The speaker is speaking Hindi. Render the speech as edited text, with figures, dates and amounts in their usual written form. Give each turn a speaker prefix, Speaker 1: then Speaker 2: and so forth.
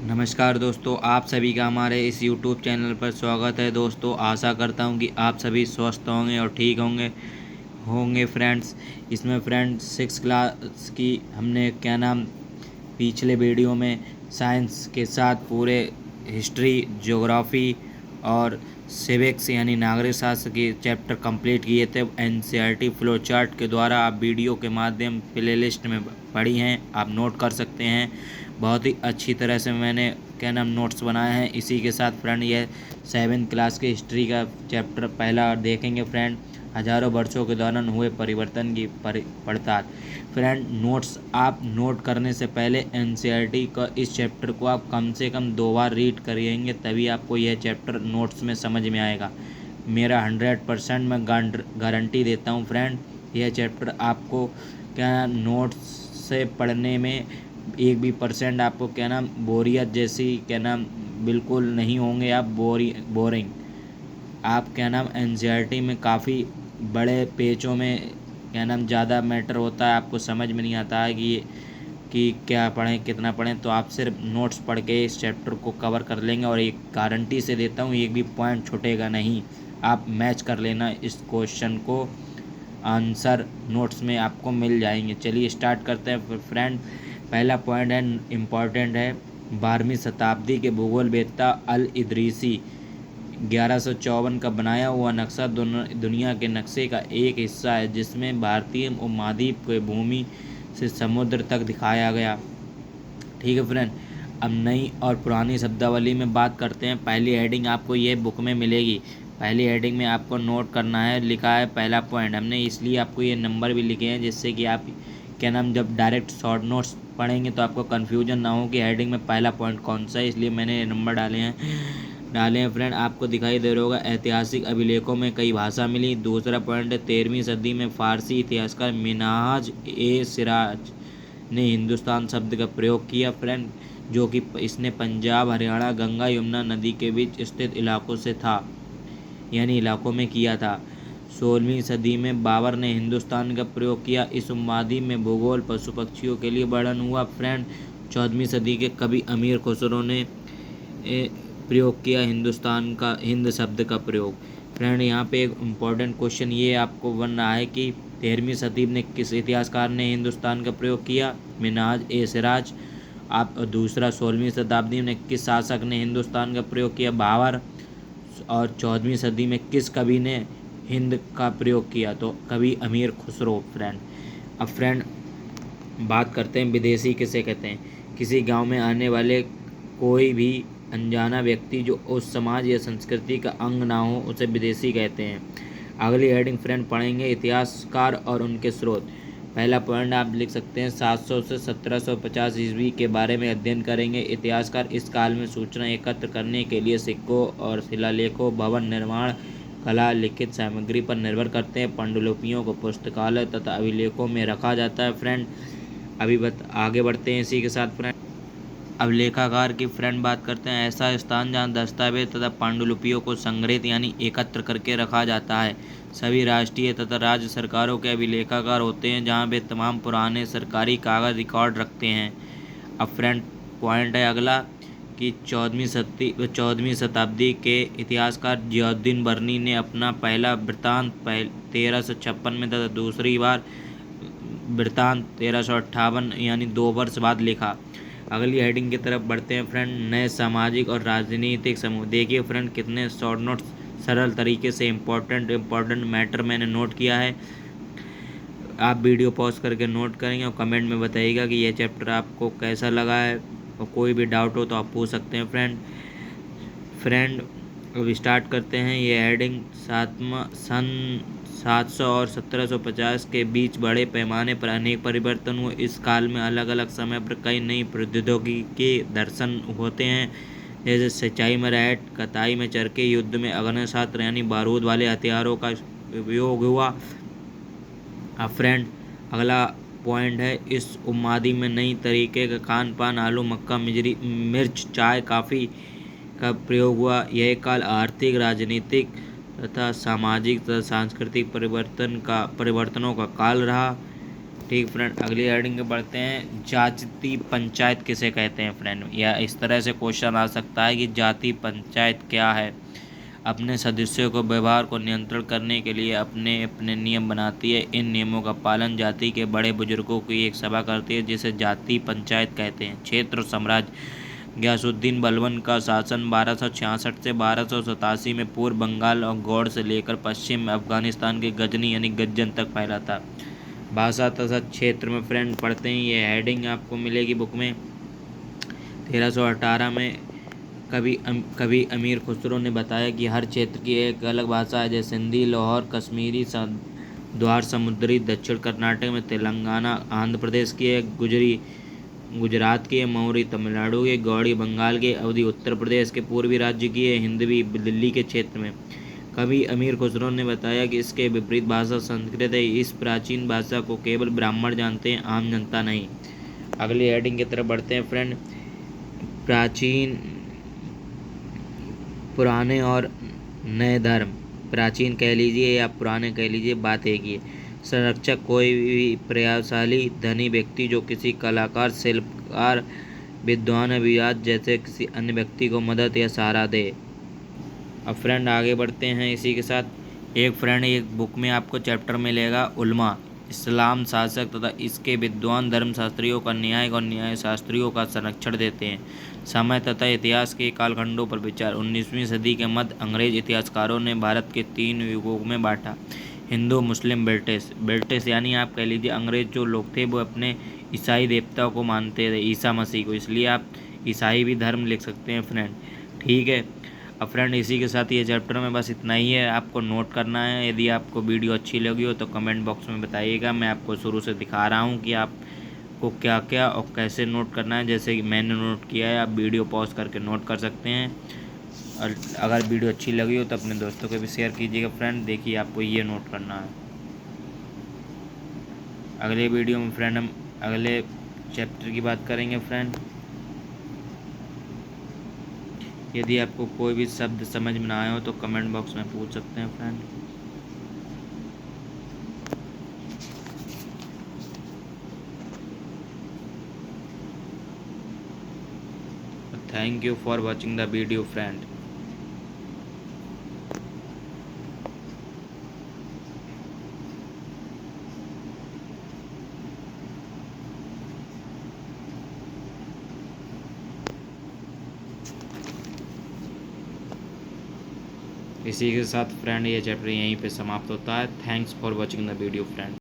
Speaker 1: नमस्कार दोस्तों, आप सभी का हमारे इस YouTube चैनल पर स्वागत है। दोस्तों, आशा करता हूं कि आप सभी स्वस्थ होंगे और ठीक होंगे होंगे फ्रेंड्स। इसमें फ्रेंड्स 6 क्लास की हमने पिछले वीडियो में साइंस के साथ पूरे हिस्ट्री, ज्योग्राफी और सिविक्स यानी नागरिक शास्त्र के चैप्टर कंप्लीट किए थे। NCERT फ्लो चार्ट के द्वारा आप वीडियो के माध्यम प्लेलिस्ट में पढ़ी हैं, आप नोट कर सकते हैं। बहुत ही अच्छी तरह से मैंने नोट्स बनाए हैं। इसी के साथ फ्रेंड ये 7th क्लास के हिस्ट्री का चैप्टर पहला देखेंगे फ्रेंड, हजारों वर्षों के दौरान हुए परिवर्तन की पड़ताल। फ्रेंड, नोट्स आप नोट करने से पहले NCERT का इस चैप्टर को आप कम से कम 2 बार रीड करेंगे, तभी आपको यह चैप्टर नोट्स में समझ में आएगा। मेरा 100% मैं गारंटी देता हूँ फ्रेंड, यह चैप्टर आपको नोट्स से पढ़ने में 1 भी परसेंट आपको बोरियत जैसी बिल्कुल नहीं होंगे आप बोरिंग। आप NCERT में काफ़ी बड़े पेजों में ज़्यादा मैटर होता है, आपको समझ में नहीं आता है कि क्या पढ़ें कितना पढ़ें। तो आप सिर्फ नोट्स पढ़ के इस चैप्टर को कवर कर लेंगे और एक गारंटी से देता हूँ, एक भी पॉइंट छूटेगा नहीं। आप मैच कर लेना इस क्वेश्चन को, आंसर नोट्स में आपको मिल जाएंगे। चलिए स्टार्ट करते हैं फ्रेंड। पहला पॉइंट है, इम्पॉर्टेंट है, 12वीं शताब्दी के भूगोलवेत्ता अल इदरीसी 1154 का बनाया हुआ नक्शा दुनिया के नक्शे का एक हिस्सा है, जिसमें भारतीय उपमहाद्वीप के भूमि से समुद्र तक दिखाया गया। ठीक है फ्रेंड, अब नई और पुरानी शब्दावली में बात करते हैं। पहली हेडिंग आपको ये बुक में मिलेगी। पहली हेडिंग में आपको नोट करना है, लिखा है पहला पॉइंट। हमने इसलिए आपको ये नंबर भी लिखे हैं जिससे कि आप जब डायरेक्ट शॉर्ट नोट्स पढ़ेंगे तो आपको कन्फ्यूजन ना हो कि हेडिंग में पहला पॉइंट कौन सा है, इसलिए मैंने ये नंबर डाले हैं फ्रेंड। आपको दिखाई दे रहा होगा, ऐतिहासिक अभिलेखों में कई भाषा मिली। दूसरा पॉइंट है, 13वीं सदी में फारसी इतिहासकार मिनहाज ए सिराज ने हिंदुस्तान शब्द का प्रयोग किया फ्रेंड, जो कि इसने पंजाब, हरियाणा, गंगा यमुना नदी के बीच स्थित इलाकों से था, यानी इलाकों में किया था। 16वीं सदी में बाबर ने हिंदुस्तान का प्रयोग किया। इस उपमहाद्वीप में भूगोल, पशु पक्षियों के लिए वर्णन हुआ फ्रेंड। 14वीं सदी के कवि अमीर खुसरो ने प्रयोग किया हिंदुस्तान का हिंद शब्द का प्रयोग। फ्रेंड, यहाँ पे एक इम्पॉर्टेंट क्वेश्चन ये आपको बन रहा है कि 13वीं सदी में किस इतिहासकार ने हिंदुस्तान का प्रयोग किया? मिनहाज ए सिराज। आप दूसरा, 16वीं शताब्दी में किस शासक ने हिंदुस्तान का प्रयोग किया? बाबर। और 14वीं सदी में किस कवि ने हिंद का प्रयोग किया? तो कवि अमीर खुसरो फ्रेंड। अब फ्रेंड बात करते हैं, विदेशी किसे कहते हैं? किसी गांव में आने वाले कोई भी अनजाना व्यक्ति जो उस समाज या संस्कृति का अंग ना हो, उसे विदेशी कहते हैं। अगली हेडिंग फ्रेंड पढ़ेंगे, इतिहासकार और उनके स्रोत। पहला पॉइंट आप लिख सकते हैं, 700 से 1750 ईस्वी के बारे में अध्ययन करेंगे। इतिहासकार इस काल में सूचना एकत्र करने के लिए सिक्कों और शिलालेखों, भवन निर्माण, कला, लिखित सामग्री पर निर्भर करते हैं। पांडुलिपियों को पुस्तकालय तथा अभिलेखों में रखा जाता है फ्रेंड। आगे बढ़ते हैं इसी के साथ फ्रेंड। अब लेखाकार की फ्रेंड बात करते हैं, ऐसा स्थान जहाँ दस्तावेज तथा पांडुलिपियों को संग्रहित यानी एकत्र करके रखा जाता है। सभी राष्ट्रीय तथा राज्य सरकारों के अभिलेखागार होते हैं, जहाँ वे तमाम पुराने सरकारी कागज रिकॉर्ड रखते हैं। अब फ्रेंड पॉइंट है अगला कि 14वीं शताब्दी के इतिहासकार जियाउद्दीन बर्नी ने अपना पहला वृत्तांत 1356 में तथा दूसरी बार वृत्तांत 1358 यानी 2 वर्ष बाद लिखा। अगली हेडिंग की तरफ बढ़ते हैं फ्रेंड, नए सामाजिक और राजनीतिक समूह। देखिए फ्रेंड, कितने शॉर्ट नोट्स सरल तरीके से इम्पोर्टेंट मैटर मैंने नोट किया है। आप वीडियो पॉज करके नोट करेंगे और कमेंट में बताइएगा कि यह चैप्टर आपको कैसा लगा है, और कोई भी डाउट हो तो आप पूछ सकते हैं फ्रेंड। अब स्टार्ट करते हैं। ये हेडिंग सन 700 और 1750 के बीच बड़े पैमाने पर अनेक परिवर्तन हुए। इस काल में अलग अलग समय पर कई नई प्रौद्योगिकी के दर्शन होते हैं, जैसे सिंचाई में रहट, कताई में चरखे, युद्ध में अग्निशास्त्र यानी बारूद वाले हथियारों का उपयोग हुआ। अब फ्रेंड अगला पॉइंट है, इस उपमहाद्वीप में नई तरीके का खान पान, आलू, मक्का, मिर्च, चाय, कॉफ़ी का प्रयोग हुआ। यह काल आर्थिक, राजनीतिक तथा सामाजिक तथा सांस्कृतिक परिवर्तनों का काल रहा। ठीक फ्रेंड, अगली हेडिंग पे बढ़ते हैं। जाति पंचायत किसे कहते हैं फ्रेंड, या इस तरह से क्वेश्चन आ सकता है कि जाति पंचायत क्या है। अपने सदस्यों को व्यवहार को नियंत्रण करने के लिए अपने अपने नियम बनाती है। इन नियमों का पालन जाति के बड़े बुजुर्गों की एक सभा करती है, जिसे जाति पंचायत कहते हैं। क्षेत्र और साम्राज्य। गयासुद्दीन बलबन का शासन 1266 से 1287 में पूर्व बंगाल और गौड़ से लेकर पश्चिम अफगानिस्तान के गजनी यानी गज्जन तक फैला था। भाषा तथा क्षेत्र में फ्रेंड पढ़ते हैं, ये हेडिंग आपको मिलेगी बुक में। 1318 में कवि अमीर खुसरो ने बताया कि हर क्षेत्र की एक अलग भाषा है, जैसे सिंधी, लाहौर कश्मीरी, द्वार समुद्री दक्षिण कर्नाटक में, तेलंगाना आंध्र प्रदेश की है, गुजरी गुजरात की है, मौरी तमिलनाडु की, गौड़ी बंगाल के, अवधी उत्तर प्रदेश के पूर्वी राज्य की है, हिंदवी दिल्ली के क्षेत्र में। कवि अमीर खुसरो ने बताया कि इसके विपरीत भाषा संस्कृत है। इस प्राचीन भाषा को केवल ब्राह्मण जानते हैं, आम जनता नहीं। अगली हेडिंग की तरफ बढ़ते हैं फ्रेंड। प्राचीन पुराने और नए धर्म। प्राचीन कह लीजिए या पुराने कह लीजिए, बात एक ही है। संरक्षक कोई भी प्रभावशाली धनी व्यक्ति जो किसी कलाकार, शिल्पकार, विद्वान या विराट जैसे किसी अन्य व्यक्ति को मदद या सहारा दे। अब फ्रेंड आगे बढ़ते हैं इसी के साथ। एक बुक में आपको चैप्टर मिलेगा उलमा, इस्लाम शासक तथा इसके विद्वान धर्मशास्त्रियों का न्यायिक और न्याय शास्त्रियों का संरक्षण देते हैं। समय तथा इतिहास के कालखंडों पर विचार। 19वीं सदी के मध्य अंग्रेज इतिहासकारों ने भारत के 3 युगों में बांटा। हिंदू, मुस्लिम, ब्रिटिश। ब्रिटिश यानी आप कह लीजिए अंग्रेज जो लोग थे वो अपने ईसाई देवताओं को मानते थे, ईसा मसीह को, इसलिए आप ईसाई भी धर्म लिख सकते हैं फ्रेंड। ठीक है। अब फ्रेंड इसी के साथ ये चैप्टर में बस इतना ही है, आपको नोट करना है। यदि आपको वीडियो अच्छी लगी हो तो कमेंट बॉक्स में बताइएगा। मैं आपको शुरू से दिखा रहा हूँ कि आपको क्या क्या और कैसे नोट करना है। जैसे कि मैंने नोट किया है, आप वीडियो पॉज करके नोट कर सकते हैं। और अगर वीडियो अच्छी लगी हो तो अपने दोस्तों को भी शेयर कीजिएगा फ्रेंड। देखिए आपको ये नोट करना है। अगले वीडियो में फ्रेंड हम अगले चैप्टर की बात करेंगे फ्रेंड। यदि आपको कोई भी शब्द समझ में ना आया हो तो कमेंट बॉक्स में पूछ सकते हैं friend. Thank you for watching the video friend. इसी के साथ फ्रेंड ये चैप्टर यहीं पे समाप्त होता है। Thanks for watching the video friend.